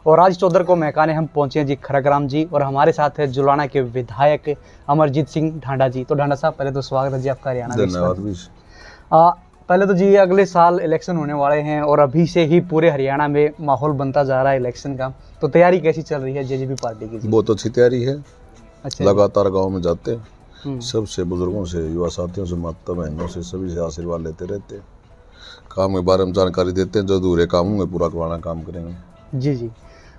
और आज चौधर को महकाने हम पहुंचे हैं जी खरग्राम जी, और हमारे साथ है जुलाना के विधायक अमरजीत सिंह ढांडा जी। तो ढांडा साहब, पहले तो स्वागत है जी आपका हरियाणा में। धन्यवाद। पहले तो जी अगले साल इलेक्शन होने वाले हैं और अभी से ही पूरे हरियाणा में माहौल बनता जा रहा है इलेक्शन का, तो तैयारी कैसी चल रही है जेजेपी पार्टी की? बहुत अच्छी तैयारी है। अच्छा, लगातार गांव में जाते हैं, सबसे बुजुर्गों से, युवा साथियों से, माता बहनों से, सभी से आशीर्वाद लेते रहते हैं। काम के बारे में जानकारी देते हैं, जो अधूरे कामों में पूरा करवाना काम करेंगे। जी जी।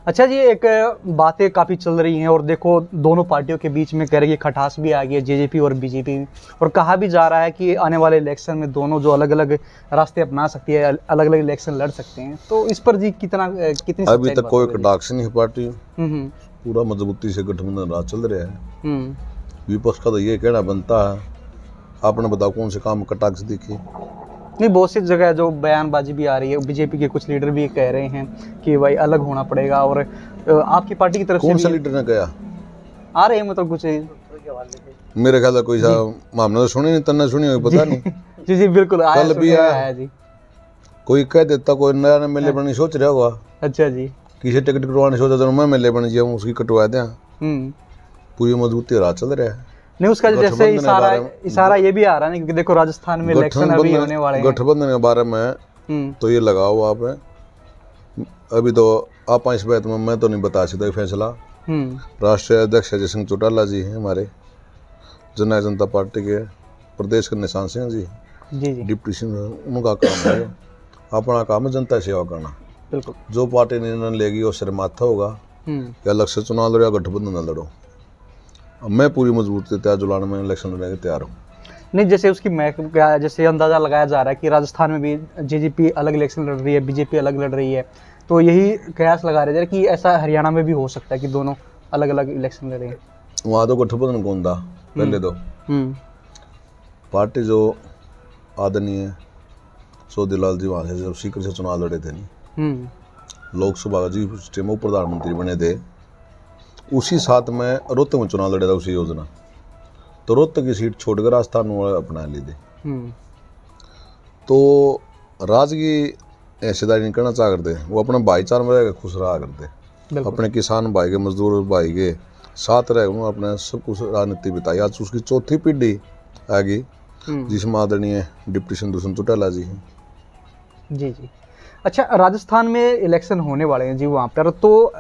अच्छा जी, एक बातें काफ़ी चल रही हैं और देखो दोनों पार्टियों के बीच में कह रही है खटास भी आ गई है, जेजेपी और बीजेपी, और कहा भी जा रहा है कि आने वाले इलेक्शन में दोनों जो अलग अलग रास्ते अपना सकती है, अलग अलग इलेक्शन लड़ सकते हैं। तो इस पर जी कितनी अभी तक कोई कटाक्ष नहीं है पार्टी, पूरा मजबूती से गठबंधन राज चल रहा है। विपक्ष का तो ये कहना बनता है, आपने बताओ कौन से काम कटाक्ष दिखी? नहीं, बहुत सी जगह जो बयानबाजी भी आ रही है, बीजेपी के कुछ लीडर भी कह रहे हैं कि भाई अलग होना पड़ेगा, और आपकी पार्टी की तरफ कौन से सा लीडर ने कहा? आ रहे हैं मतलब कुछ मेरे ख्याल कोई सा मामला तो सुनी नहीं, तन्ने सुनी होगी पता नहीं। जी जी बिल्कुल, कल भी आया जी। कोई कह देता कोई नया एमएलए बनने सोच रहा होगा। अच्छा जी। किसी टिकट कटवाने सोचा तो मैं एमएलए बन जाऊँ, उसकी कटवा दें। पूरी मजबूती राह चल रहा है। नहीं, उसका जैसे इशारा ये भी आ रहा है, क्योंकि देखो राजस्थान में इलेक्शन अभी होने वाले हैं। गठबंधन के बारे में तो ये लगाओ आप, अभी तो आप इस बात में मैं तो नहीं बता सकता फैसला। राष्ट्रीय अध्यक्ष अजय सिंह चौटाला जी हैं हमारे जन जनता पार्टी के प्रदेश के निशान सिंह जी जी, डिप्टी सिंह, उनका काम है, अपना काम है जनता सेवा करना। बिल्कुल। जो पार्टी निर्णय लेगी वो सिर माथा होगा, या अलग से चुनाव लड़ो या गठबंधन न लड़ो। मैं पूरी मजबूती तैयार जुलाने में इलेक्शन लड़ने के तैयार हूँ। नहीं, जैसे उसकी जैसे अंदाजा लगाया जा रहा है कि राजस्थान में भी जेजेपी अलग इलेक्शन लड़ रही है, बीजेपी अलग लड़ रही है, तो यही कयास लगा रहे थे कि ऐसा हरियाणा में भी हो सकता है कि दोनों अलग अलग इलेक्शन लड़े। वहाँ तो गठबंधन कौन था पहले? तो पार्टी जो आदरणीय सोधीलाल जी वहाँ से जब सीकर से चुनाव लड़े थे नहीं, लोकसभा जी टाइम प्रधानमंत्री बने थे, उसी साथ में रोहतक में चुनाव लड़े था उसी योजना, तो रोहतक की सीट छोड़कर राजस्थान में अपना ली थी। तो राज की हिस्सेदारी नहीं करना चाह करते, वो अपने भाईचारे में रहकर खुश रहा करते, अपने किसान भाई के, मजदूर भाई के साथ रह उन्होंने अपने सब कुछ राजनीति बिताई। आज उसकी चौथी पीढ़ी आ गई, जिसमें आदरणीय डिप्टी सिंह चौटाला जी हैं। जी जी। अच्छा, राजस्थान में इलेक्शन होने वाले हैं जी वहाँ पर, तो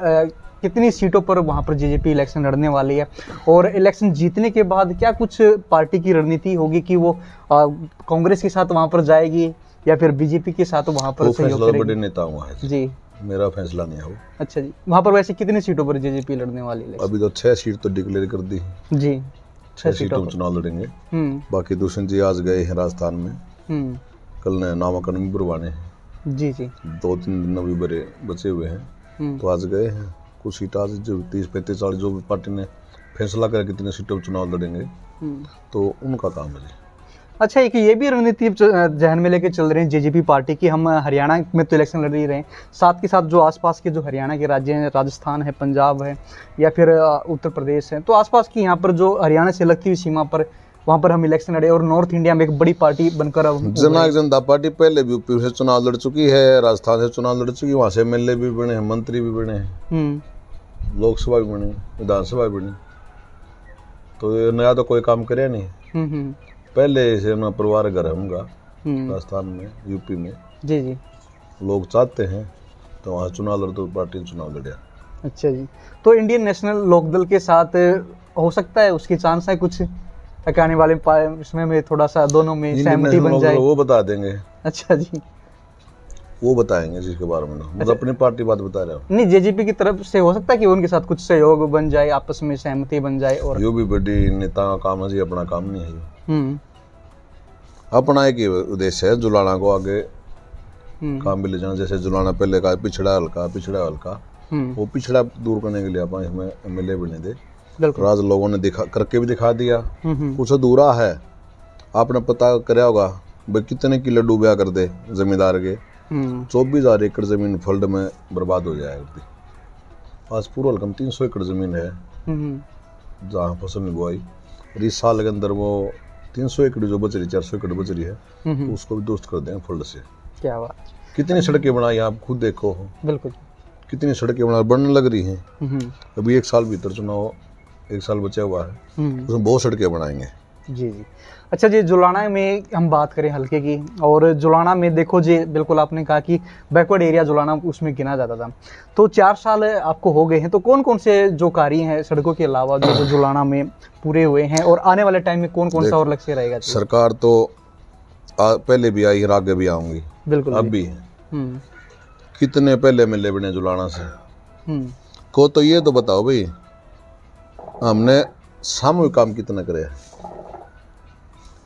कितनी सीटों पर वहाँ पर जेजेपी इलेक्शन लड़ने वाली है, और इलेक्शन जीतने के बाद क्या कुछ पार्टी की रणनीति होगी कि वो कांग्रेस के साथ वहाँ पर जाएगी या फिर बीजेपी के साथ वहाँ पर सहयोग करेगी? बड़े नेता हुआ है जी, मेरा फैसला नहीं है वो। अच्छा जी। वहाँ पर वैसे कितनी सीटों पर जेजेपी लड़ने वाली है? अभी तो 6 सीट तो डिक्लेयर कर दी जी, 6 सीटों में चुनाव लड़ेंगे। बाकी दूसरे जी आज गए हैं राजस्थान में, कल ने नामांकन भी भरवाने हैं। जी जी। 2-3 दिन अभी बचे हुए हैं, तो आज गए हैं। कुछ सीट आज जो 30-35-40 जो पार्टी ने फैसला कर कितने सीटों में चुनाव लड़ेंगे, तो उनका काम है जी। अच्छा, एक ये भी रणनीति जहन में लेके चल रहे हैं जेजेपी पार्टी की, हम हरियाणा में तो इलेक्शन लड़ ही रहे हैं, साथ के साथ जो आसपास के जो हरियाणा के राज्य हैं, राजस्थान है, पंजाब है, या फिर उत्तर प्रदेश है, तो आसपास की यहाँ पर जो हरियाणा से लगती हुई सीमा पर, वहाँ पर हम इलेक्शन लड़े और नॉर्थ इंडिया में एक बड़ी पार्टी बनकर जननायक जनता पार्टी पहले भी यूपी से चुनाव लड़ चुकी है, राजस्थान से चुनाव लड़ चुकी है, वहाँ से एमएलए भी बने हैं, मंत्री भी बने हैं, लोकसभा भी बनी, विधानसभा भी बनी, तो ये नया तो कोई काम करे नहीं। पहले से ना परिवार घर होगा राजस्थान में, यूपी में। जी जी। लोग चाहते हैं तो वहाँ चुनाव लड़, तो पार्टी चुनाव लड़े। अच्छा जी। तो इंडियन नेशनल लोकदल के साथ हो सकता है, उसकी चांस है कुछ आने वाले इसमें में थोड़ा सा दोनों में सहमति बन जाए? वो बता देंगे। अच्छा जी, वो बताएंगे जिसके बारे में। मतलब अपनी पार्टी बात बता रहे हो? नहीं, जेजेपी की तरफ से हो सकता है कि उनके साथ कुछ सहयोग बन जाए, आपस में सहमति बन जाए। और यो भी बड़ी नेता का काम है जी, अपना काम नहीं है। अपना एक ही उद्देश्य है, जुलाना को आगे काम भी ले जाना। जैसे जुलाना पहले का पिछड़ा हल्का, वो पिछड़ा दूर करने के लिए अपन इसमें एमएलए बने थे। राज लोगों ने दिखा करके भी दिखा दिया। कुछ अधूरा है, आपने पता कराया होगा भाई कितने किलो डूबया कर दे जमींदार के। 24,000 एकड़ जमीन फ्लड में बर्बाद हो जाएगी। आज पूरा कम 300 एकड़ जमीन है जहाँ फसल में बुआई, और इस साल के अंदर वो 300 एकड़ जो बच रही, 400 एकड़ बच रही है, उसको भी दुरुस्त कर देंगे फ्लड से। क्या बात। कितनी सड़कें बनाई आप खुद देखो। बिल्कुल। कितनी सड़कें बनने लग रही हैं। अभी 1 साल भीतर चुनाव, 1 साल बचा हुआ है, उसमें बहुत सड़कें बनाएंगे। जी जी। अच्छा जी, जुलाना में हम बात करें हल्के की, और जुलाना में देखो जी, बिल्कुल आपने कहा कि बैकवर्ड एरिया जुलाना उसमें गिना जाता था, तो 4 साल आपको हो गए हैं, तो कौन कौन से जो कार्य हैं सड़कों के अलावा जो जुलाना में पूरे हुए हैं, और आने वाले टाइम में कौन कौन सा और लक्ष्य रहेगा? सरकार तो पहले भी आई है, आगे भी आऊंगी, बिल्कुल अब भी है। कितने पहले मिले बने जुलाना से को, तो ये तो बताओ भाई, हमने सामूहिक काम कितना करे?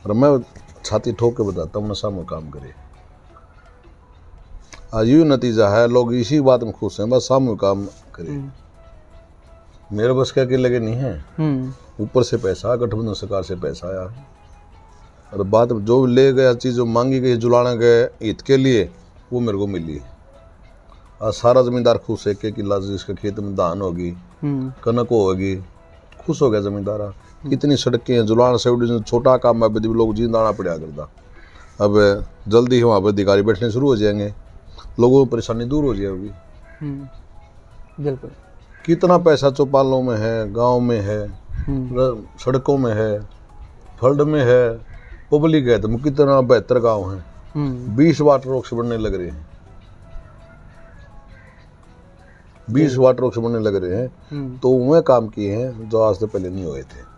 और मैं छाती ठोक के बताता हूँ, ना सामूहिक काम करे। आज ये नतीजा है, लोग इसी बात में खुश हैं, बस सामूहिक काम करे। मेरे बस के अकेले के नहीं है, ऊपर से पैसा, गठबंधन सरकार से पैसा आया, और बात जो ले गया चीज जो मांगी गई जुलाना के हित के लिए, वो मेरे को मिली। आज सारा जमींदार खुश है, किला जिसके खेत में धान होगी, कनक होगी, खुश हो गया जमींदार। इतनी सड़कें हैं जुलाना से, छोटा काम है, भी लोग जींदाना पड़ा करता। अब जल्दी ही वहाँ पर अधिकारी बैठने शुरू हो जाएंगे, लोगों की परेशानी दूर हो जाएगी। बिल्कुल। कितना पैसा चौपालों में है, गांव में है, सड़कों में है, फल्ड में है, पब्लिक है, तो कितना बेहतर गांव है। 20 वाटर वर्क्स बनने लग रहे हैं, 20 वाटर वर्क्स बनने लग रहे हैं, तो वह काम किए हैं जो आज से पहले नहीं हुए थे।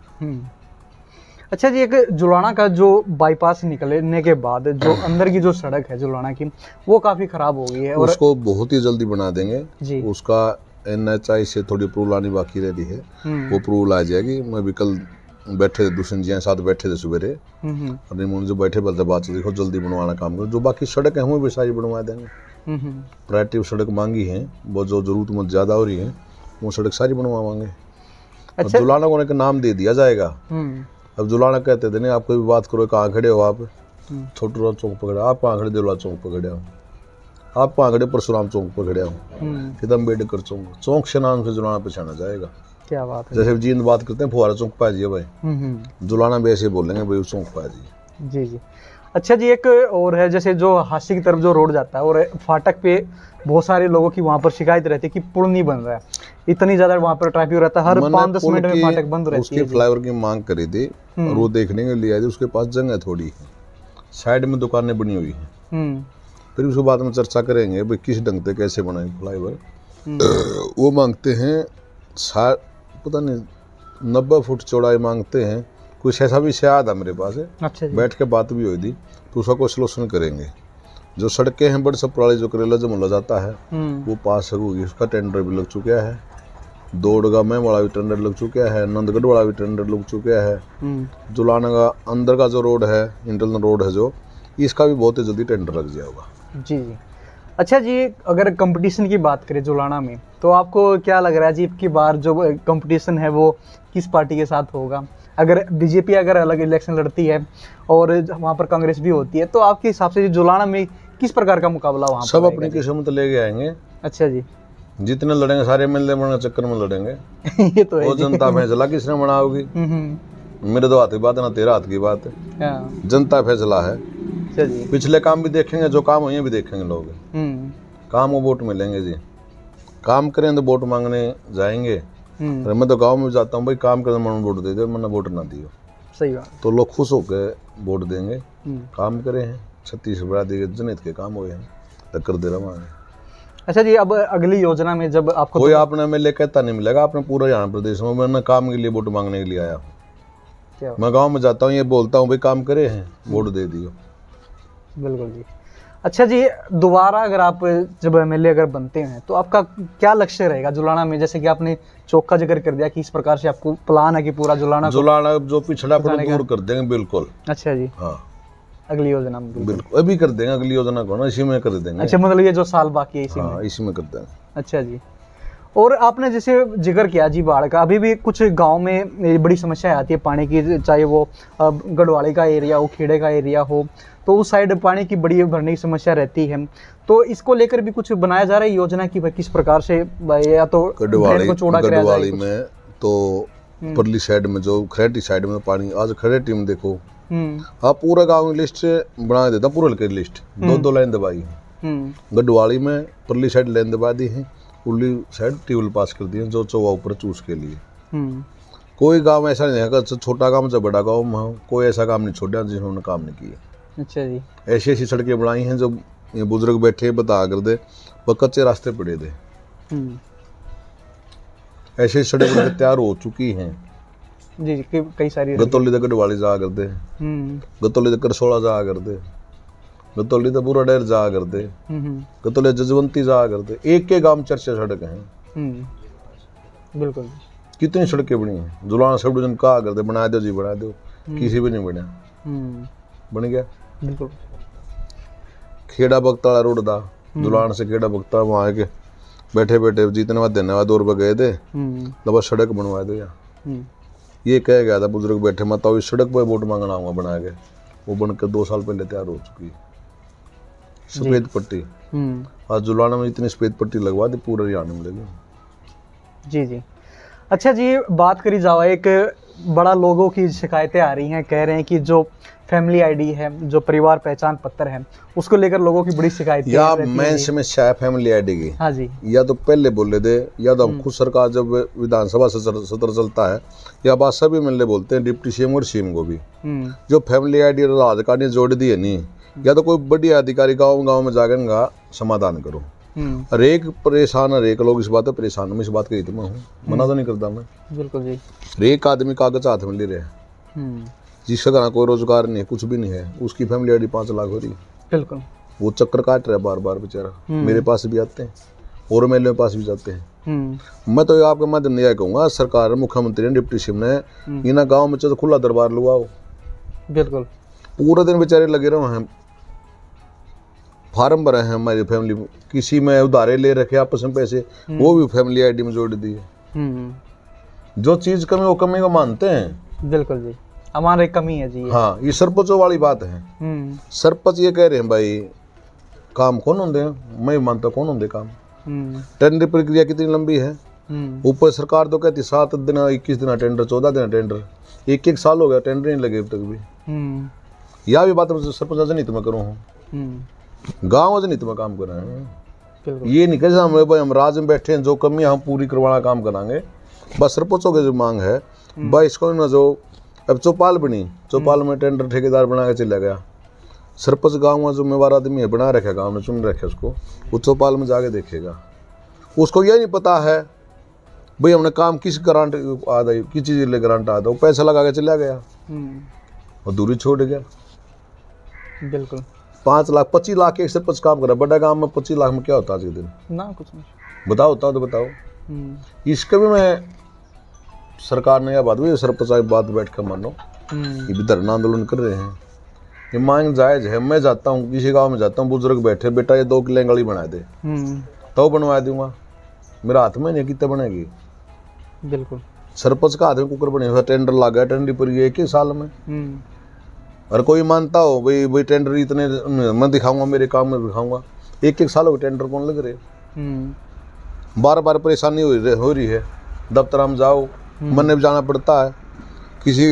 अच्छा जी, एक जुलाना का जो बाईपास निकलने के बाद जो अंदर की जो सड़क है जुलाना की, वो काफी खराब हो गई है, और उसको बहुत ही जल्दी बना देंगे जी। उसका NHI से थोड़ी अप्रूवल आनी बाकी रह रही है, वो अप्रूवल आ जाएगी। मैं भी कल बैठे थे, दुष्यंत जी साथ बैठे थे सवेरे, और जो बैठे बोलते बात देखो जल्दी बनवाना काम करो, जो बाकी सड़क है वो भी सारी बनवा देंगे। प्रायोरिटी सड़क मांगी है, वो जो जरूरतमंद ज्यादा हो रही है, वो सड़क सारी बनवाएंगे। अच्छा। जुलाना को एक नाम दे दिया जाएगा। अब जुलाना कहते थे नहीं, आप कोई भी बात करो, कहाँ खड़े हो आप? छोटूराम चौक पर खड़े, आप कहाँ खड़े? देवला चौक पर खड़े हो, आप कहाँ खड़े? परशुराम चौक पर खड़े हो, फिर अम्बेडकर चौक, चौक से नाम से जुलाना पहचाना जाएगा। क्या बात है। जैसे जींद बात करते हैं फुहारा चौक पा जाइए भाई, जुलाना भी ऐसे बोलेंगे भाई चौक पा जाइए। जी जी। अच्छा जी, एक और है, जैसे जो हासी की तरफ जो रोड जाता है, और फाटक पे बहुत सारे लोगों की वहाँ पर शिकायत रहती है कि पुल नहीं बन रहा है, इतनी ज्यादा वहाँ पर ट्रैफिक रहता है, हर 5-10 मिनट में फाटक बंद रहती है। उसकी फ्लाईओवर की मांग करी थी, और वो देखने के लिए आई थी, उसके पास जगह थोड़ी है, साइड में दुकानें बनी हुई है, फिर उसके बाद में चर्चा करेंगे भाई किस ढंग से कैसे बनाए फ्लाईओवर। वो मांगते हैं पता नहीं 90 फुट चौड़ाई मांगते हैं, कुछ ऐसा भी शायद है मेरे पास है। अच्छा, बैठ के बात भी हुई थी, तो उसका कोई सलूशन करेंगे। जो सड़कें हैं बड़ी सपराली, जो करेला जमुला जाता है, वो पास होगी, उसका टेंडर भी लग चुका है। दौड़गा में वाला भी टेंडर लग चुका है, नंदगढ़ वाला भी टेंडर लग चुका है। जुलाना का अंदर का जो रोड है, इंटरनल रोड है जो, इसका भी बहुत ही जल्दी टेंडर लग जाएगा। जी जी। अच्छा जी, अगर कंपटीशन की बात करें जुलाना में, तो आपको क्या लग रहा है जी, अब की बार जो कंपटीशन है वो किस पार्टी के साथ होगा? अगर बीजेपी अगर अलग इलेक्शन लड़ती है और वहाँ पर कांग्रेस भी होती है, तो आपके हिसाब से जुलाना में किस प्रकार का मुकाबला वहाँ सब अपनी किस्मत लेके आएंगे। अच्छा जी। जितने लड़ेंगे सारे मिलने बनने चक्कर में लड़ेंगे। ये तो है। वो जनता फैसला किसने बनाओगी? मेरे तो हाथ की बात है ना तेरा हाथ की बात है, जनता फैसला है। पिछले काम भी देखेंगे, जो काम हुए भी देखेंगे लोग। काम वो वोट मिलेंगे जी, काम करें तो वोट मांगने जाएंगे। मैं तो गांव में जाता हूँ भाई, काम करें मन वोट दे दो, मैंने वोट ना दियो। सही बात। तो लोग खुश होकर वोट देंगे। काम करे हैं, 36 बरादरी के जनहित के काम हुए हैं, टक्कर दे रहा है। अच्छा जी, अब अगली योजना में जब आपको कोई आपने MLA कहता नहीं मिलेगा, आपने पूरा यहाँ प्रदेश में, मैंने काम के लिए वोट मांगने के लिए आया हूँ। मैं गाँव में जाता हूँ, ये बोलता हूँ भाई काम करे हैं, वोट दे दियो। बिल्कुल जी। अच्छा जी, दोबारा अगर आप जब MLA अगर बनते हैं, तो आपका क्या लक्ष्य रहेगा जुलाना में? जैसे कि आपने चौक का जिक्र कर दिया कि इस प्रकार से आपको प्लान है कि पूरा जुलाना जो पिछड़ा दूर कर देंगे। बिल्कुल। अच्छा जी। हाँ, अगली योजना में बिल्कुल अभी कर देंगे, अगली योजना को ना इसी में कर देंगे। अच्छा, मतलब ये जो साल बाकी है इसी में? इसी में कर देंगे। अच्छा जी। और आपने जैसे जिक्र किया जी बाढ़ का, अभी भी कुछ गांव में बड़ी समस्या आती है पानी की, चाहे वो गढ़वाली का एरिया हो, खेड़े का एरिया हो, तो उस साइड पानी की बड़ी भरने की समस्या रहती है। तो इसको लेकर भी कुछ बनाया जा रहा है योजना की, किस प्रकार से, या तो ड्रेन को चौड़ा कराया जाए? गढ़वाली में तो परली साइड में, जो खरेटी साइड में पानी, आज खरेटी में देखो आप पूरा गाँव की लिस्ट बना देता, पूरा की लिस्ट 2-2 लाइन दबाई है। गढ़वाली में परली साइड लाइन दबा दी है, उर्ली साइड ट्यूबवेल पास कर दिए जो चौवा ऊपर चूस के लिए। कोई गांव ऐसा नहीं है कि छोटा गांव से बड़ा गांव में कोई ऐसा काम नहीं छोड़ा जिन्होंने काम नहीं किया। अच्छा जी। ऐसी ऐसी सड़कें बनाई हैं जो ये बुजुर्ग बैठे बता कर दे, वो कच्चे रास्ते पड़े थे। ऐसी सड़कें तैयार हो चुकी हैं जी जी, कई सारी गतौली तक गढ़वाली जा करते, गतौली तक करसोला जा करते, गतौली तक पूरा डेर जा करते, गतौली जजवंती जा करते, एक के गांव चर्चा सड़क हैं। बिल्कुल। कितनी सड़कें बनी हैं। जुलाना सब डिवीजन कहा करते बना दो जी बना दो, किसी भी नहीं बना, बन गया। बिल्कुल। खेड़ा बगताला रोड था, जुलान से खेड़ा बगता, वहाँ के बैठे बैठे जितने बाद धन्यवाद 2 रुपये गए थे, तो सड़क बनवा दो यार। ये कह गया था बुजुर्ग बैठे, मत आओ इस सड़क पर वोट मांगना आऊंगा बना के। वो बनकर 2 साल पहले तैयार हो चुकी है। सफेद पट्टी आज जुलाना में इतनी सफेद पट्टी लगवा दी पूरे हरियाणा में लगी। जी जी। अच्छा जी, बात करी जावा, एक बड़ा लोगों की शिकायतें आ रही हैं, कह रहे हैं कि जो फैमिली आईडी है, जो परिवार पहचान पत्र है, उसको लेकर लोगों की बड़ी शिकायत या मेन समस्या है फैमिली आईडी की। हाँ जी। या तो पहले बोले थे, या तो हम खुद सरकार जब विधानसभा से सत्र चलता है, या बात सभी मिलने बोलते हैं डिप्टी सीएम और सीएम को भी, जो फैमिली आईडी और आधार कार्ड ने जोड़ दी है नहीं, या तो कोई बड़ी अधिकारी गाँव में जाकर इनका समाधान करो। हर एक परेशान, हर एक लोग इस बात पे परेशान, मैं इस बात कही थी, मैं हूँ, मना तो नहीं करता मैं। बिल्कुल जी। हर एक आदमी कागज हाथ में ले रहे हैं, जिसका घर कोई रोजगार नहीं है, कुछ भी नहीं है, उसकी फैमिली आईडी 5 लाख हो रही है। बिल्कुल। वो चक्कर काट रहा है बार बार बेचारा। मेरे पास भी आते हैं और एमएलए पास भी जाते हैं। मैं तो आपके माध्यम यह कहूँगा, सरकार मुख्यमंत्री ने डिप्टी सीएम ने इन गाँव में चलो खुला दरबार लगवाओ। बिल्कुल। पूरा दिन बेचारे लगे रहे हैं, फार्म भरे हैं हमारी फैमिली, किसी में उधारे ले रखे आपस में पैसे, वो भी फैमिली आईडी में जोड़ दिए। जो चीज कमी वो कमी को मानते हैं। बिल्कुल जी, हमारा एक कमी है जी। हाँ, ये सरपंचों वाली बात है। सरपंच ये कह रहे हैं भाई काम कौन होंगे, मैं मानता कौन होंगे काम। टेंडर प्रक्रिया कितनी लंबी है, ऊपर सरकार तो कहती 7 दिन 21 दिन टेंडर, 14 दिन टेंडर, 1 साल हो गया टेंडर नहीं लगे अब तक भी। यह भी बात सरपंच नहीं तुम्हें करूँ, गाँव से नहीं तुम्हें काम कर रहे हैं। ये नहीं कह हम राज में बैठे हैं, जो कमी हम पूरी करवाना काम कराएंगे। बस सरपंचों की जो मांग है भाई, इसको ना जो अब चौपाल बनी, चौपाल में टेंडर ठेकेदार बना के चला गया, सरपंच गाँव में जिम्मेवार आदमी है, बना रखे गाँव ने, चुन रखे उसको, वो चौपाल में जाके देखेगा। उसको यह नहीं पता है भाई हमने काम किस ग्रांट आता है, किस चीज़ के लिए ग्रांट आता है, वो पैसा लगा के चला गया और दूरी छोड़ गया। बिल्कुल। 5 लाख 25 लाख के एक सरपंच काम कर रहा है, बड़ा गांव में 25 लाख में क्या होता है आज के दिन ना, कुछ नहीं। बताओ होता तो बताओ। इसका भी मैं सरकार ने यह बात भी सरपंच बात बैठ कर मानो, ये भी धरना आंदोलन कर रहे हैं, ये मांग जायज है। मैं जाता हूँ किसी गांव में जाता हूँ, बुजुर्ग बैठे, बेटा ये 2 किले गली बना दे, तो बनवा दूंगा, मेरा हाथ में नहीं कितने बनेगी। बिल्कुल। सरपंच का हाथ में कुकर बने हुआ, टेंडर लग गया, टेंडर पर 1 ही साल में। और कोई मानता हो भाई टेंडर इतने मैं दिखाऊंगा, मेरे काम में दिखाऊंगा, 1 साल हो टेंडर कौन लग रहे, बार बार परेशानी हो रही है। दफ्तर में जाओ, मन भी जाना पड़ता है, किसी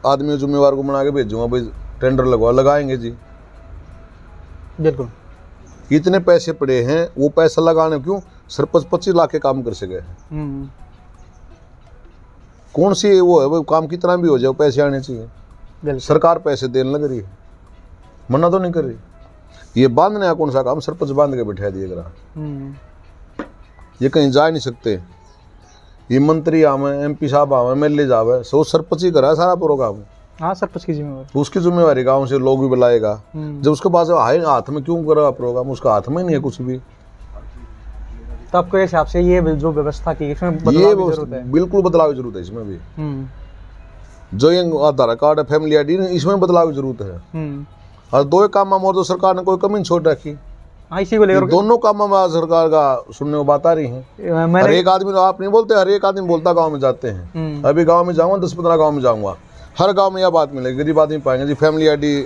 आदमी जिम्मेवार को बना के भेजूंगा भाई टेंडर लगवा, लगाएंगे जी। बिल्कुल। इतने पैसे पड़े हैं, वो पैसा लगाने क्यों, सरपंच 25 लाख के काम कर सके। कौन सी वो है वो काम, कितना भी हो जाए पैसे आने चाहिए। सरकार पैसे देने लग रही है, मना तो नहीं कर रही। ये बांधने का कौन सा काम, सरपंच बांध के बैठा दिएगा, ये कहीं जा नहीं सकते। ये मंत्री आवे, एमपी साहब आवे, एमएलए जावे, सो सरपंच ही करा सारा प्रोग्राम। हाँ, सरपंच की जिम्मेवारी, उसकी जिम्मेवारी, गाँव से लोग भी बुलाएगा। जब उसके पास हाथ में क्यों करा प्रोग्राम, उसका हाथ में नहीं है कुछ भी। तो आपको हिसाब से ये जो व्यवस्था की इसमें बदलाव की जरूरत है। बिल्कुल बदलाव की जरूरत है इसमें भी। जो ये आधार कार्ड है, फैमिली आईडी, इसमें बदलाव की जरूरत है। और 2 काम में और तो सरकार ने कोई कमी नहीं छोड़ रखी। हाँ, इसी को लेकर दोनों कामों में सरकार का सुनने को बात आ रही है। हर एक आदमी, आप नहीं बोलते, हर एक आदमी बोलता गाँव में जाते हैं। अभी गाँव में जाऊँगा, 10-15 गाँव में जाऊँगा, हर गाँव में यह बात मिलेगी, गरीब आदमी पाएंगे जी फैमिली आईडी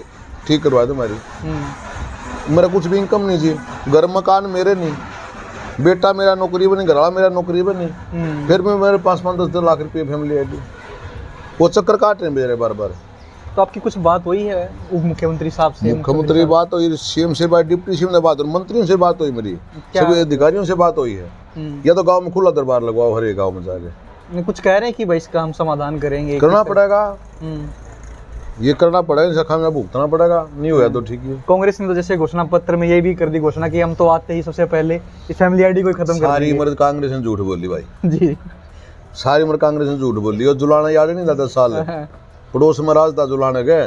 ठीक करवा दो तुम्हारी। मेरा कुछ भी इनकम नहीं जी, घर मकान मेरे नहीं, बेटा मेरा नौकरी बनी, घरवाला मेरा नौकरी बनी, फिर भी मेरे 5-10 लाख रुपये फैमिली आईडी, वो चक्कर काट रहे हैं बेचारे बार बार। तो आपकी कुछ बात हुई है उप मुख्यमंत्री साहब से? मुख्यमंत्री बात हुई, सीएम से बात, डिप्टी सीएम से बात हुई, मंत्रियों से बात हुई, मेरी सभी अधिकारियों से बात हुई है। या तो गांव में खुला दरबार लगवाओ, हर एक गांव में जाके। कुछ कह रहे हैं कि भाई इसका हम समाधान करेंगे, करना पड़ेगा, ये करना पड़ेगा, इसका खामियाजा भुगतना पड़ेगा, नहीं होया तो ठीक है। कांग्रेस ने तो जैसे घोषणा पत्र में ये भी कर दी घोषणा कि हम तो आते ही सबसे पहले इस फैमिली आईडी को खत्म कर सारी उम्र कांग्रेस ने झूठ बोली भाई जी, सारी उम्र कांग्रेस ने झूठ बोली। और जुलाना याद नहीं था 10 साल पड़ोस में राज था जुलाने के।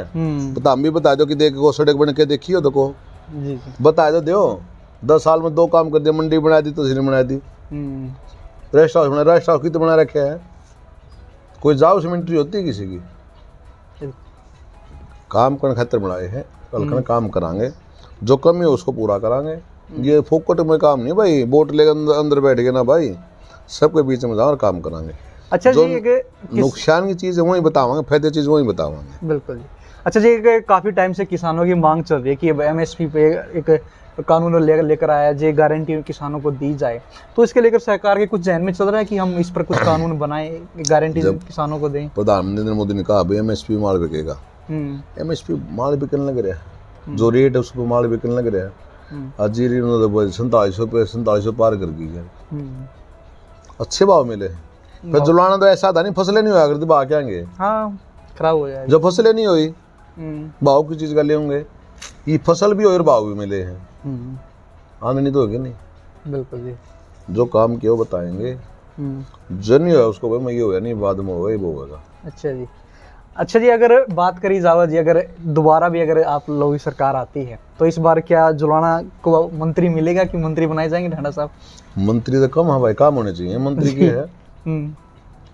बता हम भी बता दो कि देखो सड़क बन के देखी हो तो को जी, बता दो 10 साल में 2 काम कर दिया, मंडी बना दी, तहसील बना दी, रेस्ट हाउस बना, रेस्ट हाउस की तो बना रखे है, कोई जाओ सीमेंट्री होती है किसी की? काम करने खातिर बनाए हैं, कल काम करांगे, जो कमी है उसको पूरा करांगे। ये फोकट में काम नहीं भाई, वोट लेकर अंदर बैठ गए ना भाई, सबके बीच में जाओ और काम करांगे। अच्छा जो जी, नुकसान की चीज़ है वही बतावांगे, फायदे चीज़ वही बतावांगे। बिल्कुल जी। अच्छा जी, काफ़ी टाइम से किसानों की मांग चल रही है कि MSP पे एक कानून लेकर आया जे गारंटी किसानों को दी जाए, तो इसके लेकर सरकार के कुछ जहन में चल रहा है कि हम इस पर कुछ कानून बनाएं, गारंटी किसानों को दें? प्रधानमंत्री नरेंद्र मोदी ने कहा भाई MSP माल बिकेगा, MSP माल बिकने लग रहा है, जो रेट है उस पर माल बिकने लग रहा है। आज ये 4700 पार कर गई है, अच्छे भाव मिले। फिर जुलाना तो ऐसा था नहीं, फसलें नहीं होया करती, भाव क्या आएंगे? हाँ, खराब हो जाएगा। जब फसलें नहीं हुई भाव की चीज का ले होंगे, ये फसल भी हो और भाव भी मिले हैं, आमदनी तो होगी नहीं। बिल्कुल जी, जो काम किया वो बताएंगे, जो नहीं हुआ उसको भाई मैं ये होया नहीं, बाद में होगा, ये वो होगा। अच्छा जी। अच्छा जी, अगर बात करी जावा जी, अगर दोबारा भी अगर आप लोगों की सरकार आती है तो इस बार क्या जुलाना को मंत्री मिलेगा कि मंत्री बनाए जाएंगे ढांडा साहब? मंत्री तो कम है भाई, काम होने चाहिए, मंत्री की है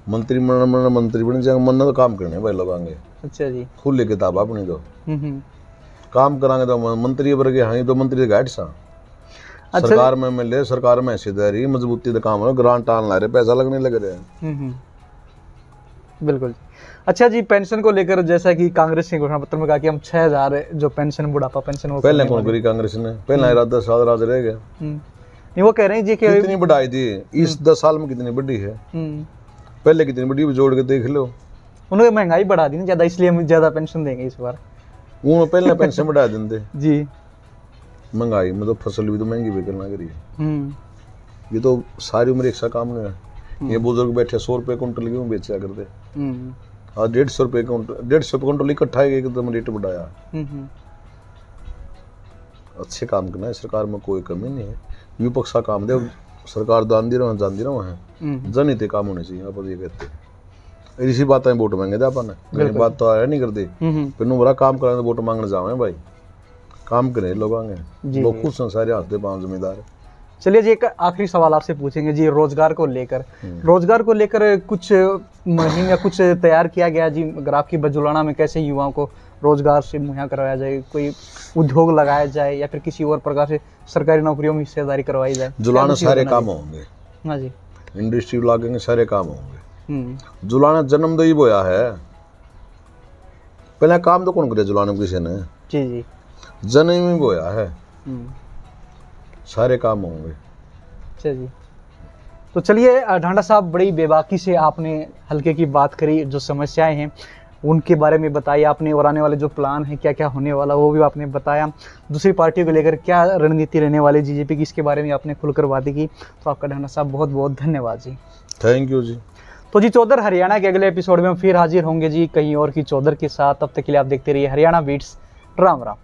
मंत्री मंत्री बन जाएंगे, मन तो काम करने भाई लोग आएंगे। अच्छा जी, खुली किताब अपनी तो काम करांगे तो मंत्री वर्ग हाँ, तो मंत्री गाइड सा। अच्छा, सरकार में मिले, सरकार में हिस्सेदारी मजबूती तो काम हो, ग्रांट आन ला रहे, पैसा लगने लग रहे हैं। बिल्कुल। अच्छा जी, पेंशन को लेकर जैसा कि कांग्रेस ने घोषणा पत्र में कहा कि हम 6000 जो पेंशन, बुढ़ापा पेंशन, वो पहले कौन करी कांग्रेस ने? पहले 10 साल राज रह गया। नहीं, वो कह रहे हैं जी कि कितनी बढ़ाई थी इस 10 साल में, कितनी बढ़ी है, पहले कितनी बढ़ी, जोड़ के देख लो। उन्होंने महंगाई बढ़ा दी ना ज्यादा, इसलिए हम ज्यादा पेंशन देंगे इस बार। वो पहले पेंशन बढ़ा देंगे जी, महंगाई में तो फसल भी तो महंगी बिकना करी है। ये तो सारी उम्र एक सा काम नहीं है। ये बुजुर्ग बैठे 100 रुपए कुंटल क्यों बेचा करते, आज 150 रुपए कुंटल इकट्ठा एकदम रेट बढ़ाया। अच्छे काम करना है, सरकार में कोई कमी नहीं है, विपक्ष का काम दे, सरकार दान दी रहो जान दी रहो है, जनहित काम होने चाहिए। आप ये कहते इसी बात में वोट मांगे थे अपन, गरीब बात तो आया नहीं करते, फिर बड़ा काम करें तो वोट मांगने जावे भाई, काम करें लोग आएंगे, लोग खुश हैं, सारे हाथ दे पांव जिम्मेदार है। चलिए जी, एक आखिरी सवाल आपसे पूछेंगे जी, रोजगार को लेकर कुछ मुहिम या कुछ तैयार किया गया जी? अगर आपकी जुलाना में कैसे युवाओं को रोजगार से मुहैया करवाया जाए, कोई उद्योग लगाया जाए या फिर किसी और प्रकार से सरकारी नौकरियों में हिस्सेदारी करवाई जाए? जुलाना सारे काम होंगे। हाँ जी, इंडस्ट्री लागेंगे, सारे काम होंगे। जुलाना जन्म तो ही बोया है, पहले काम तो कौन करे जुलाने किसी ने? जी जी, जन्म ही बोया है, सारे काम होंगे। अच्छा जी, तो चलिए ढांडा साहब, बड़ी बेबाकी से आपने हल्के की बात करी, जो समस्याएं हैं उनके बारे में बताई आपने, और आने वाले जो प्लान है क्या क्या होने वाला वो भी आपने बताया। दूसरी पार्टियों को लेकर क्या रणनीति रहने वाली जीजेपी की, इसके बारे में आपने खुलकर बातें की। तो आपका ढांडा साहब बहुत बहुत धन्यवाद जी। थैंक यू जी। तो जी, चौधर हरियाणा के अगले एपिसोड में हम फिर हाजिर होंगे जी, कहीं और की चौधर के साथ। तब तक के लिए आप देखते रहिए हरियाणा बीट्स। राम राम।